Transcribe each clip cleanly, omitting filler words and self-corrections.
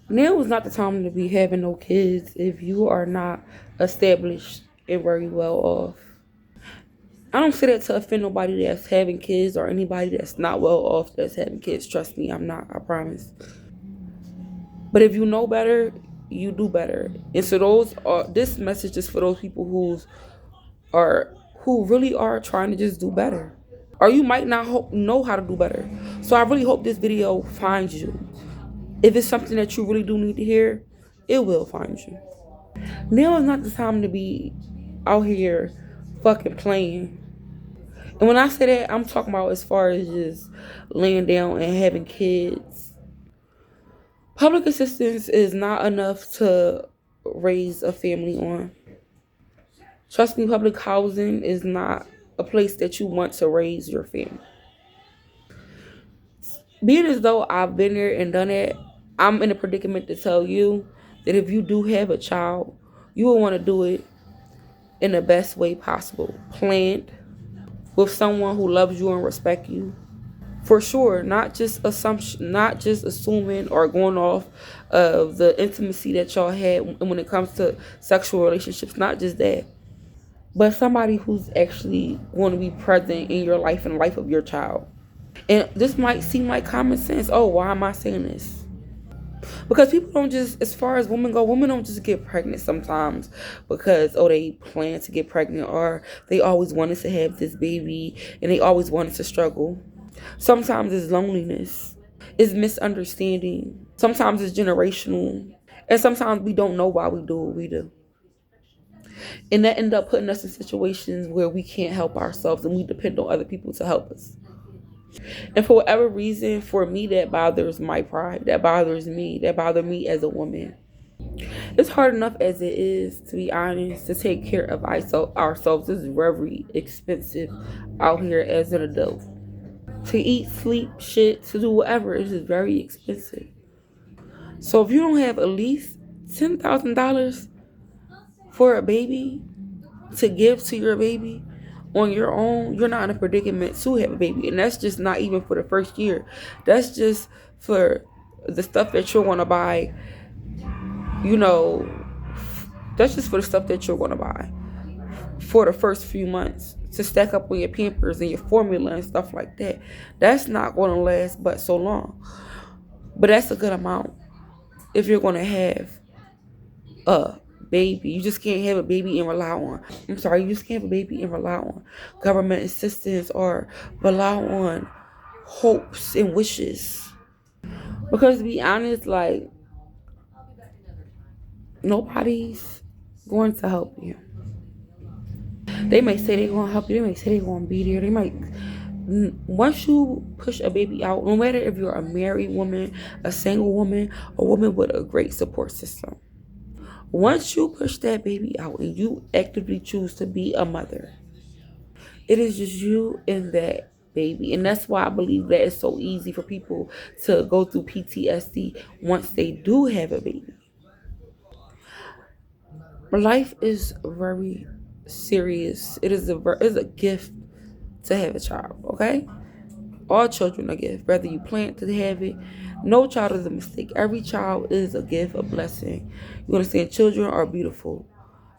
Now is not the time to be having no kids if you are not established and very well off. I don't say that to offend nobody that's having kids or anybody that's not well off that's having kids. Trust me, I'm not, I promise. But if you know better, you do better. And so this message is for those people who really are trying to just do better. Or you might not know how to do better. So I really hope this video finds you. If it's something that you really do need to hear, it will find you. Now is not the time to be out here fucking playing. And when I say that, I'm talking about as far as just laying down and having kids. Public assistance is not enough to raise a family on. Trust me, public housing is not a place that you want to raise your family. Being as though I've been there and done it, I'm in a predicament to tell you that if you do have a child, you will want to do it in the best way possible. Planned, with someone who loves you and respects you. For sure, not just assuming or going off of the intimacy that y'all had when it comes to sexual relationships. Not just that, but somebody who's actually going to be present in your life and the life of your child. And this might seem like common sense. Oh, why am I saying this? Because people don't just, as far as women go, women don't just get pregnant sometimes because, oh, they plan to get pregnant or they always wanted to have this baby and they always wanted to struggle. Sometimes it's loneliness. It's misunderstanding. Sometimes it's generational. And sometimes we don't know why we do what we do. And that end up putting us in situations where we can't help ourselves and we depend on other people to help us. And for whatever reason, for me, that bothers my pride. That bothers me. That bothers me as a woman. It's hard enough as it is, to be honest, to take care of ourselves. It's very expensive out here as an adult. To eat, sleep, shit, to do whatever, it is very expensive. So if you don't have at least $10,000 for a baby to give to your baby on your own, you're not in a predicament to have a baby. And that's just not even for the first year. That's just for the stuff that you're going to buy, that's just for the stuff that you're going to buy for the first few months to stack up on your Pampers and your formula and stuff like that. That's not going to last but so long. But that's a good amount if you're going to have a baby. You just can't have a baby and rely on. You just can't have a baby and rely on government assistance or rely on hopes and wishes. Because to be honest, like, nobody's going to help you. They may say they're going to help you. They may say they're going to be there. Once you push a baby out, no matter if you're a married woman, a single woman, a woman with a great support system, once you push that baby out and you actively choose to be a mother, it is just you and that baby. And that's why I believe that it's so easy for people to go through PTSD once they do have a baby. Life is very serious. It's a gift to have a child, okay? All children are a gift, whether you plan to have it. No child is a mistake. Every child is a gift, a blessing. You understand? Children are beautiful.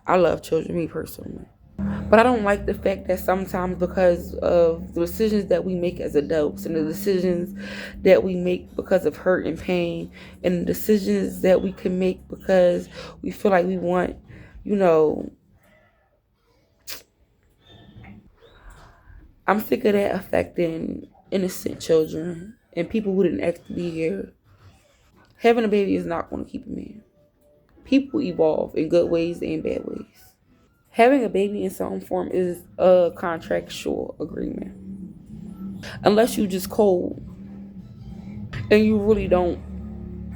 I love children, me personally. But I don't like the fact that sometimes, because of the decisions that we make as adults and the decisions that we make because of hurt and pain and the decisions that we can make because we feel like we want, I'm sick of that affecting innocent children and people who didn't ask to be here. Having a baby is not going to keep a man. People evolve in good ways and bad ways. Having a baby in some form is a contractual agreement. Unless you just cold and you really don't,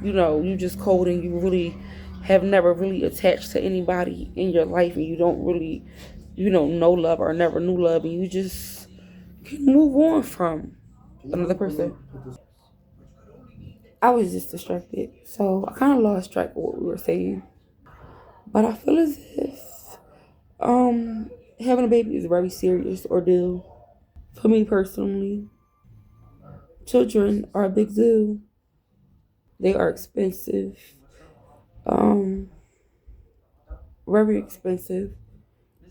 you just cold and you really have never really attached to anybody in your life and you don't really, know love or never knew love and you just can move on from another person. I was just distracted, so I kind of lost track of what we were saying. But I feel as if having a baby is a very serious ordeal for me personally. Children are a big deal. They are expensive. Um, very expensive.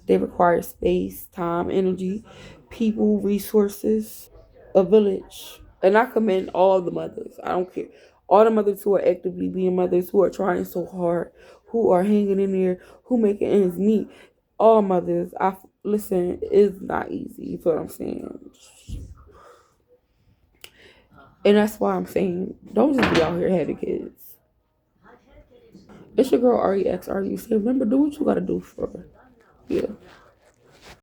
They require space, time, energy, people, resources, a village. And I commend all the mothers. I don't care. All the mothers who are actively being mothers, who are trying so hard, who are hanging in there, who making ends meet. All mothers, I listen, it's not easy. You feel what I'm saying? And that's why I'm saying, don't just be out here having kids. It's your girl REX. Are you say, remember, do what you gotta do for her. Yeah.